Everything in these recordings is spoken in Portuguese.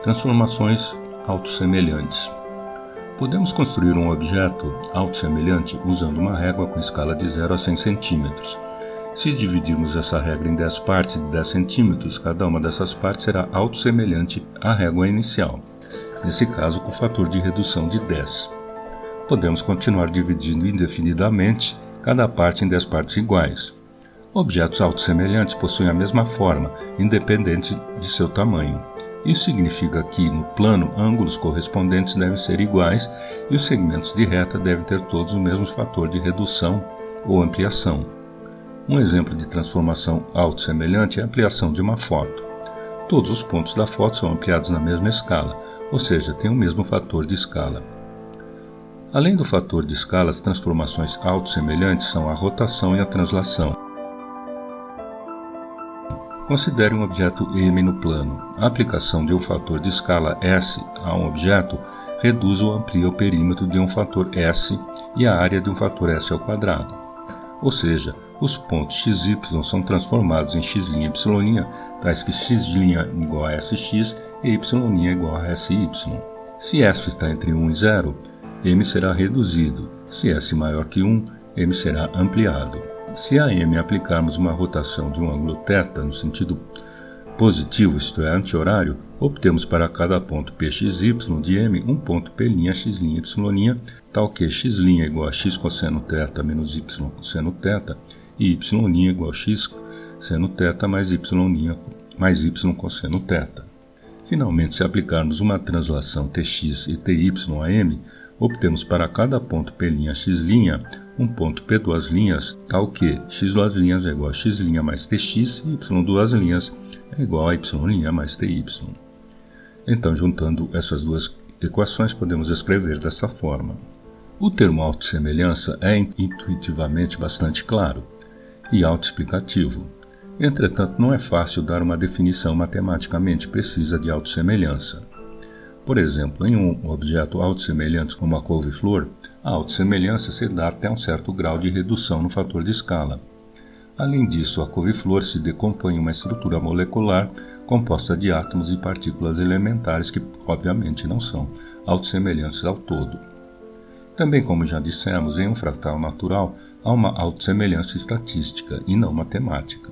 Transformações autossemelhantes. Podemos construir um objeto autossemelhante usando uma régua com escala de 0 a 100 centímetros. Se dividirmos essa regra em 10 partes de 10 centímetros, cada uma dessas partes será autossemelhante à régua inicial, nesse caso com fator de redução de 10. Podemos continuar dividindo indefinidamente cada parte em 10 partes iguais. Objetos autossemelhantes possuem a mesma forma, independente de seu tamanho. Isso significa que, no plano, ângulos correspondentes devem ser iguais e os segmentos de reta devem ter todos o mesmo fator de redução ou ampliação. Um exemplo de transformação autossemelhante é a ampliação de uma foto. Todos os pontos da foto são ampliados na mesma escala, ou seja, têm o mesmo fator de escala. Além do fator de escala, as transformações autossemelhantes são a rotação e a translação. Considere um objeto M no plano. A aplicação de um fator de escala S a um objeto reduz ou amplia o perímetro de um fator S e a área de um fator S ao quadrado. Ou seja, os pontos x e y são transformados em x' e y', tais que x' igual a sx e y' igual a sy. Se S está entre 1 e 0, M será reduzido. Se S maior que 1, M será ampliado. Se a M aplicarmos uma rotação de um ângulo θ no sentido positivo, isto é, anti-horário, obtemos para cada ponto pxy de M um ponto P'x'y', tal que x' igual a x cosseno θ menos y cosseno θ e y' igual a x seno θ mais y cosseno θ. Finalmente, se aplicarmos uma translação tx e ty a M, obtemos para cada ponto P'x' um ponto P2', tal que x2' é igual a x' mais tx e y2' é igual a y' mais ty. Então, juntando essas duas equações, podemos escrever dessa forma. O termo autossemelhança é intuitivamente bastante claro e autoexplicativo. Entretanto, não é fácil dar uma definição matematicamente precisa de autossemelhança. Por exemplo, em um objeto autossemelhante como a couve-flor, a autossemelhança se dá até um certo grau de redução no fator de escala. Além disso, a couve-flor se decompõe em uma estrutura molecular composta de átomos e partículas elementares que, obviamente, não são autossemelhantes ao todo. Também, como já dissemos, em um fractal natural há uma autossemelhança estatística e não matemática.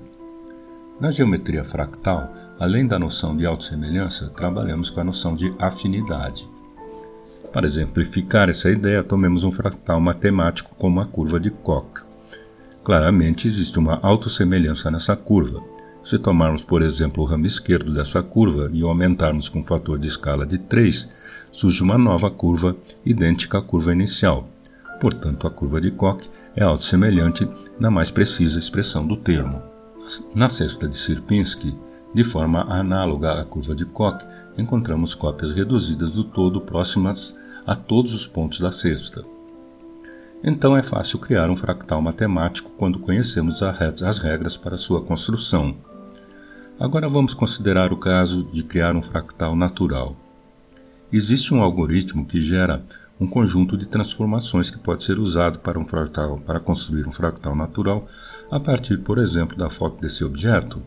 Na geometria fractal, além da noção de autossemelhança, trabalhamos com a noção de afinidade. Para exemplificar essa ideia, tomemos um fractal matemático como a curva de Koch. Claramente existe uma autossemelhança nessa curva. Se tomarmos, por exemplo, o ramo esquerdo dessa curva e o aumentarmos com um fator de escala de 3, surge uma nova curva idêntica à curva inicial. Portanto, a curva de Koch é autossemelhante na mais precisa expressão do termo. Na cesta de Sierpinski, de forma análoga à curva de Koch, encontramos cópias reduzidas do todo próximas a todos os pontos da cesta. Então é fácil criar um fractal matemático quando conhecemos as regras para sua construção. Agora vamos considerar o caso de criar um fractal natural. Existe um algoritmo que gera um conjunto de transformações que pode ser usado para construir um fractal natural a partir, por exemplo, da foto desse objeto.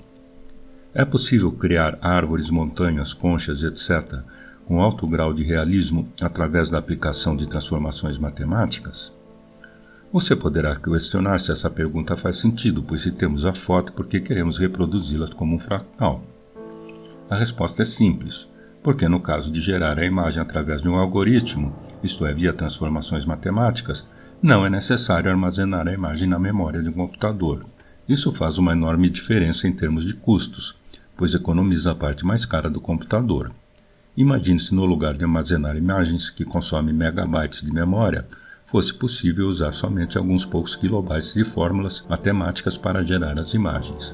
É possível criar árvores, montanhas, conchas, etc., com alto grau de realismo através da aplicação de transformações matemáticas? Você poderá questionar se essa pergunta faz sentido, pois se temos a foto, por que queremos reproduzi-la como um fractal? A resposta é simples, porque no caso de gerar a imagem através de um algoritmo, isto é, via transformações matemáticas, não é necessário armazenar a imagem na memória de um computador. Isso faz uma enorme diferença em termos de custos, pois economiza a parte mais cara do computador. Imagine se no lugar de armazenar imagens que consomem megabytes de memória, fosse possível usar somente alguns poucos kilobytes de fórmulas matemáticas para gerar as imagens.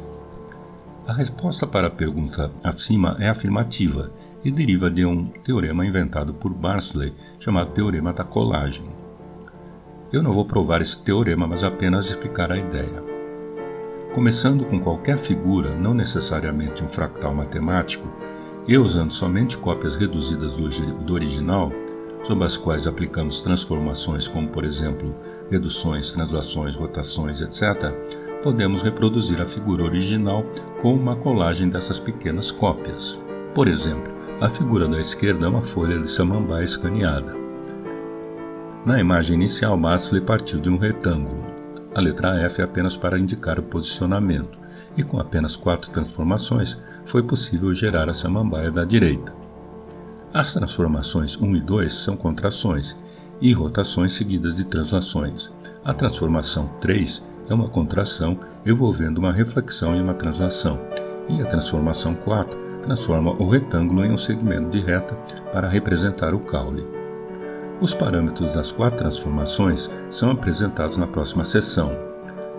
A resposta para a pergunta acima é afirmativa e deriva de um teorema inventado por Barnsley chamado Teorema da Colagem. Eu não vou provar esse teorema, mas apenas explicar a ideia. Começando com qualquer figura, não necessariamente um fractal matemático, e usando somente cópias reduzidas do original, sob as quais aplicamos transformações como, por exemplo, reduções, translações, rotações, etc., podemos reproduzir a figura original com uma colagem dessas pequenas cópias. Por exemplo, A figura da esquerda é uma folha de samambaia escaneada. Na imagem inicial, Masley partiu de um retângulo. A letra F é apenas para indicar o posicionamento, e com apenas 4 transformações, foi possível gerar a samambaia da direita. As transformações 1 e 2 são contrações, e rotações seguidas de translações. A transformação 3 é uma contração envolvendo uma reflexão e uma translação, e a transformação 4 transforma o retângulo em um segmento de reta para representar o caule. Os parâmetros das 4 transformações são apresentados na próxima seção.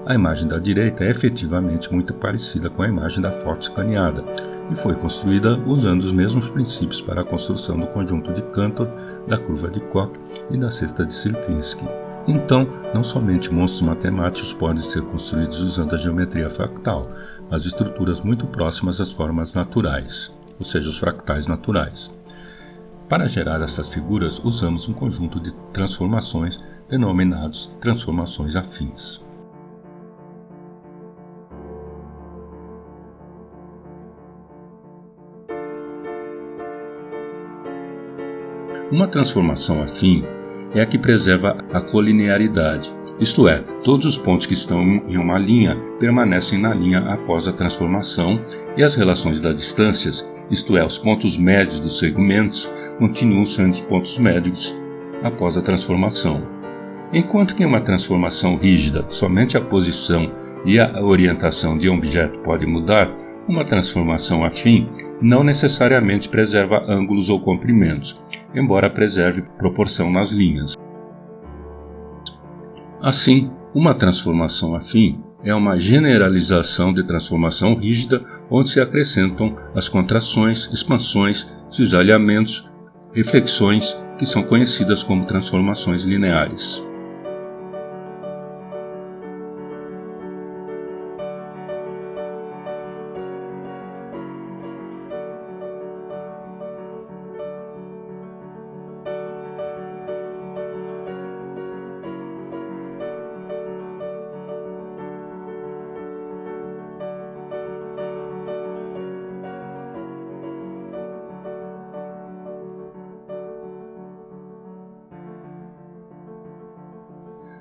A imagem da direita é efetivamente muito parecida com a imagem da foto escaneada e foi construída usando os mesmos princípios para a construção do conjunto de Cantor, da curva de Koch e da cesta de Sierpinski. Então, não somente monstros matemáticos podem ser construídos usando a geometria fractal, mas estruturas muito próximas às formas naturais, ou seja, os fractais naturais. Para gerar essas figuras, usamos um conjunto de transformações denominados transformações afins. Uma transformação afim é a que preserva a colinearidade, isto é, todos os pontos que estão em uma linha permanecem na linha após a transformação e as relações das distâncias, isto é, os pontos médios dos segmentos, continuam sendo pontos médios após a transformação. Enquanto que em uma transformação rígida, somente a posição e a orientação de um objeto podem mudar, uma transformação afim não necessariamente preserva ângulos ou comprimentos, embora preserve proporção nas linhas. Assim, uma transformação afim é uma generalização de transformação rígida onde se acrescentam as contrações, expansões, cisalhamentos, reflexões, que são conhecidas como transformações lineares.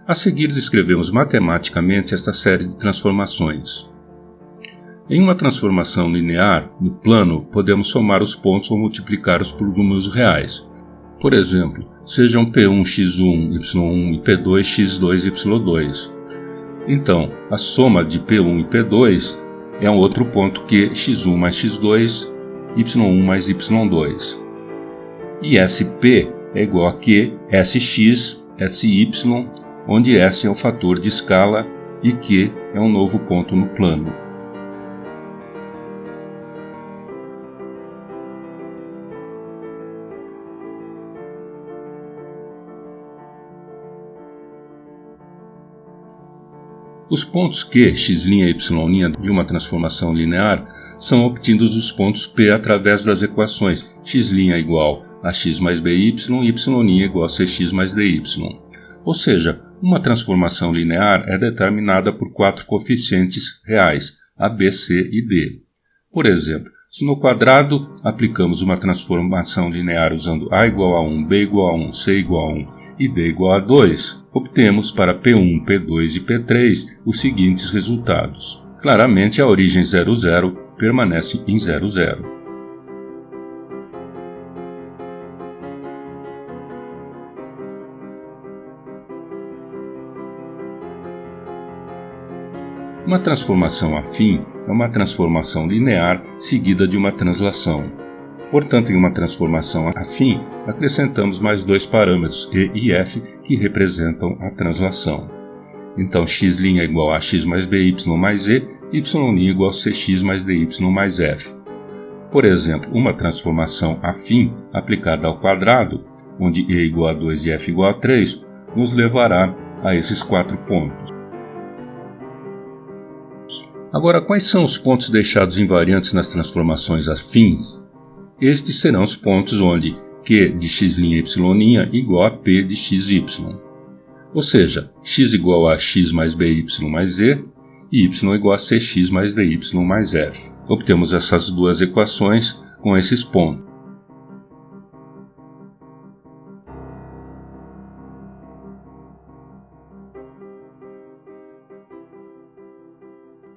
A seguir, descrevemos matematicamente esta série de transformações. Em uma transformação linear, no plano, podemos somar os pontos ou multiplicá-los por números reais. Por exemplo, sejam P1, x1, y1 e P2, x2, y2. Então, a soma de P1 e P2 é um outro ponto que x1 mais x2, y1 mais y2. E SP é igual a Q, SX, SY, onde S é o fator de escala e Q é um novo ponto no plano. Os pontos Q, x' e y' de uma transformação linear são obtidos dos pontos P através das equações x' igual a x mais by e y' igual a cx mais dy. Ou seja, uma transformação linear é determinada por 4 coeficientes reais, A, B, C e D. Por exemplo, se no quadrado aplicamos uma transformação linear usando A igual a 1, B igual a 1, C igual a 1 e D igual a 2, obtemos para P1, P2 e P3 os seguintes resultados. Claramente, a origem 0, 0 permanece em 0, 0. Uma transformação afim é uma transformação linear seguida de uma translação. Portanto, em uma transformação afim, acrescentamos mais 2 parâmetros, E e F, que representam a translação. Então, x' é igual a x mais by mais e, y' igual a cx mais dy mais f. Por exemplo, uma transformação afim aplicada ao quadrado, onde E igual a 2 e F igual a 3, nos levará a esses 4 pontos. Agora, quais são os pontos deixados invariantes nas transformações afins? Estes serão os pontos onde Q de x' e y' igual a P de xy. Ou seja, x igual a x mais by mais e, e y igual a cx mais dy mais f. Obtemos essas duas equações com esses pontos.